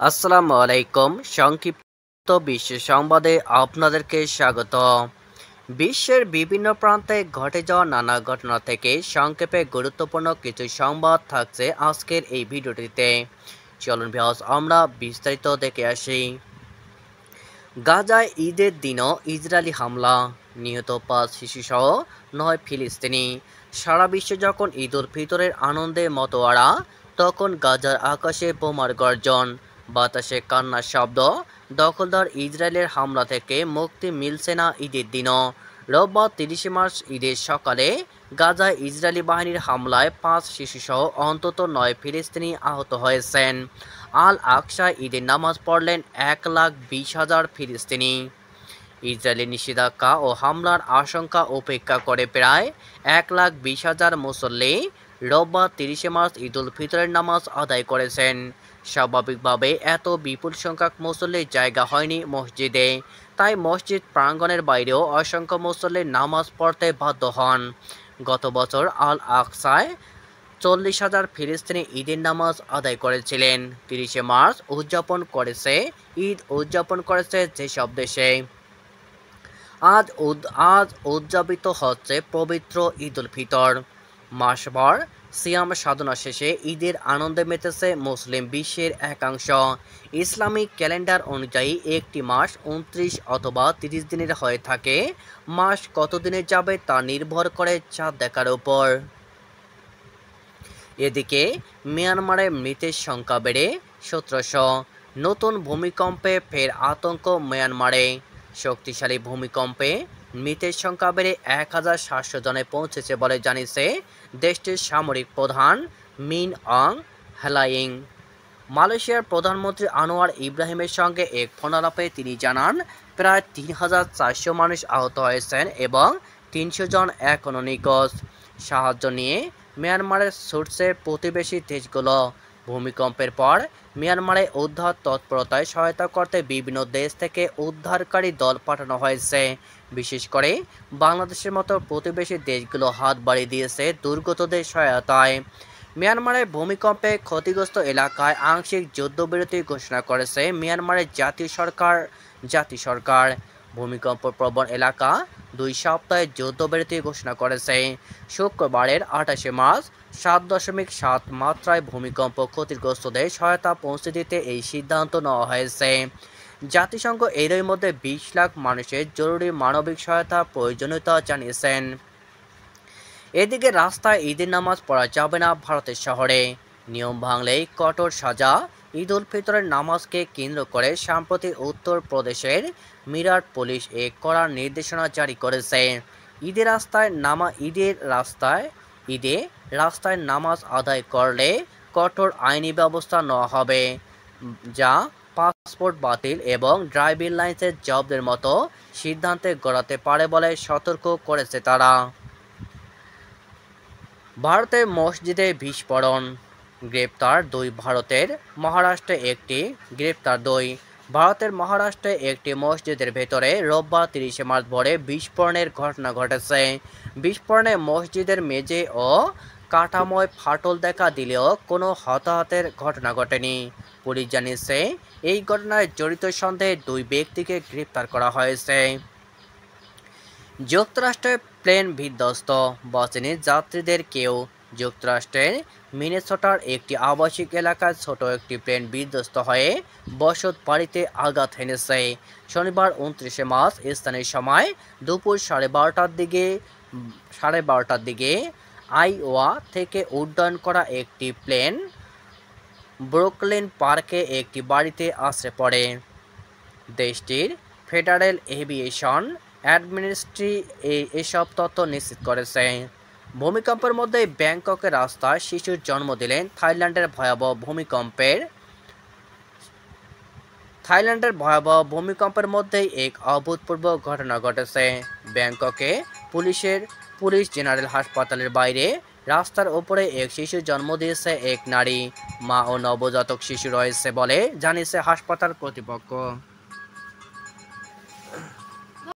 আসসালামু আলাইকুম। সংক্ষিপ্ত বিশ্ব সংবাদে আপনাদেরকে স্বাগত। বিশ্বের বিভিন্ন প্রান্তে ঘটে যাওয়া নানা ঘটনা থেকে সংক্ষেপে গুরুত্বপূর্ণ কিছু সংবাদ থাকছে আজকের এই ভিডিওটিতে। চলুন ভিউয়ার্স, আমরা বিস্তারিত দেখে আসি। গাজায় ঈদের দিনও ইসরায়েলি হামলা, নিহত ৫ শিশুসহ ৯ ফিলিস্তিনি। সারা বিশ্বে যখন ঈদ উল ফিতরের আনন্দে মতোয়ারা, তখন গাজার আকাশে বোমার গর্জন, বাতাসে কান্নার শব্দ। দখলদার ইসরায়েলের হামলা থেকে মুক্তি মিলছে না ঈদের দিনও। রোববার ৩০ মার্চ ঈদের সকালে গাজায় ইসরায়েলি বাহিনীর হামলায় ৫ শিশুসহ অন্তত ৯ ফিলিস্তিনি আহত হয়েছেন। আল আকসায় ঈদের নামাজ পড়লেন ১,২০,০০০ ফিলিস্তিনি। ইসরায়েলি নিষেধাজ্ঞা ও হামলার আশঙ্কা উপেক্ষা করে প্রায় ১,২০,০০০ মুসল্লি রোববার ৩০ মার্চ ঈদ উল ফিতরের নামাজ আদায় করেছেন। স্বাভাবিকভাবে এত বিপুল সংখ্যক মুসল্লির জায়গা হয়নি মসজিদে, তাই মসজিদ প্রাঙ্গণের বাইরেও অসংখ্য মুসল্লি নামাজ পড়তে বাধ্য হন। গত বছর আল আকসায় ৪০,০০০ ফিলিস্তিনি ঈদের নামাজ আদায় করেছিলেন। ৩০ মার্চ ঈদ উদযাপন করেছে যেসব দেশে। আজ উদযাপিত হচ্ছে পবিত্র ঈদ উল ফিতর। মাসভর সিয়াম সাধনা শেষে ঈদের আনন্দে মেতেছে মুসলিম বিশ্বের একাংশ। ইসলামিক ক্যালেন্ডার অনুযায়ী একটি মাস ২৯ অথবা ৩০ দিনের হয়ে থাকে। মাস কত দিনে যাবে তা নির্ভর করে চাঁদ দেখার উপর। এদিকে মিয়ানমারে মৃতের সংখ্যা বেড়ে ১৭০০। নতুন ভূমিকম্পে ফের আতঙ্ক মিয়ানমারে। শক্তিশালী ভূমিকম্পে মৃতের সংখ্যা বেড়ে ১,৭০০ জনে পৌঁছেছে বলে জানিয়েছে দেশটির সামরিক প্রধান মিন অং হ্লাইং। মালয়েশিয়ার প্রধানমন্ত্রী আনোয়ার ইব্রাহিমের সঙ্গে এক ফোনালাপে তিনি জানান, প্রায় ৩,৪০০ মানুষ আহত হয়েছেন এবং ৩০০ জন এখনও নিখোঁজ। সাহায্য নিয়ে মিয়ানমারে ছুটছে প্রতিবেশী দেশগুলো। ভূমিকম্পের পর মিয়ানমারে উদ্ধার তৎপরতায় সহায়তা করতে বিভিন্ন দেশ থেকে উদ্ধারকারী দল পাঠানো হয়েছে। বিশেষ করে বাংলাদেশের মতো প্রতিবেশী দেশগুলো হাত বাড়িয়ে দিয়েছে দুর্গতদের সহায়তায়। মিয়ানমারের ভূমিকম্পে ক্ষতিগ্রস্ত এলাকায় আংশিক যুদ্ধবিরতি ঘোষণা করেছে মিয়ানমারের জাতীয় সরকার। ভূমিকম্প প্রবণ এলাকা ২ সপ্তাহের যুদ্ধবিরতি ঘোষণা করেছে। শুক্রবারের ২৮ মার্চ ৭.৭ মাত্রায় ভূমিকম্প ক্ষতিগ্রস্তদের সহায়তা পৌঁছে দিতে এই সিদ্ধান্ত নেওয়া হয়েছে। জাতিসংঘ এরই মধ্যে ২০ লাখ মানুষের জরুরি মানবিক সহায়তা প্রয়োজনীয়তা জানিয়েছেন। এদিকে রাস্তায় ঈদের নামাজ পড়া যাবে না ভারতের শহরে। নিয়ম ভাঙলেই কঠোর সাজা। ঈদ উল ফিতরের নামাজকে কেন্দ্র করে সম্প্রতি উত্তর প্রদেশের মিরাট পুলিশ এক কড়া নির্দেশনা জারি করেছে। ঈদে রাস্তায় নামাজ আদায় করলে কঠোর আইনি ব্যবস্থা নেওয়া হবে, যা পাসপোর্ট বাতিল এবং ড্রাইভিং লাইসেন্স জব্দের মতো সিদ্ধান্তে গড়াতে পারে বলে সতর্ক করেছে তারা। ভারতের মসজিদে বিস্ফোরণ, গ্রেপ্তার ২ ভারতের মহারাষ্ট্রে একটি মসজিদের ভেতরে রোববার ৩০ মার্চ ভোরে বিস্ফোরণের ঘটনা ঘটেছে। বিস্ফোরণে মসজিদের মেঝে ও কাঠামোয় ফাটল দেখা দিলেও কোনো হতাহতের ঘটনা ঘটেনি। পুলিশ জানিয়েছে, এই ঘটনায় জড়িত সন্দেহে ২ ব্যক্তিকে গ্রেপ্তার করা হয়েছে। যুক্তরাষ্ট্রের প্লেন বিধ্বস্ত, বাঁচেনি যাত্রীদের কেউ। যুক্তরাষ্ট্রের মিনেসোটার একটি আবাসিক এলাকায় ছোট একটি প্লেন বিধ্বস্ত হয়ে বসত বাড়িতে আঘাত হেনেছে। শনিবার ২৯ মার্চ স্থানীয় সময় দুপুর 12:30টার দিকে আইওয়া থেকে উড্ডয়ন করা একটি প্লেন ব্রুকলিন পার্কে একটি বাড়িতে আছড়ে পড়ে। দেশটির ফেডারেল এভিয়েশন অ্যাডমিনিস্ট্রি এসব তথ্য নিশ্চিত করেছে। ভূমিকম্পের মধ্যে ব্যাংককের রাস্তায় শিশুর জন্ম দিলেন থাইল্যান্ডের ভয়াবহ মধ্যেই এক অভূতপূর্ব ঘটনা ঘটেছে। ব্যাংককে পুলিশ জেনারেল হাসপাতালের বাইরে রাস্তার ওপরে এক শিশু জন্ম দিয়েছে এক নারী। মা ও নবজাতক শিশু রয়েছে বলে জানিয়েছে হাসপাতাল কর্তৃপক্ষ।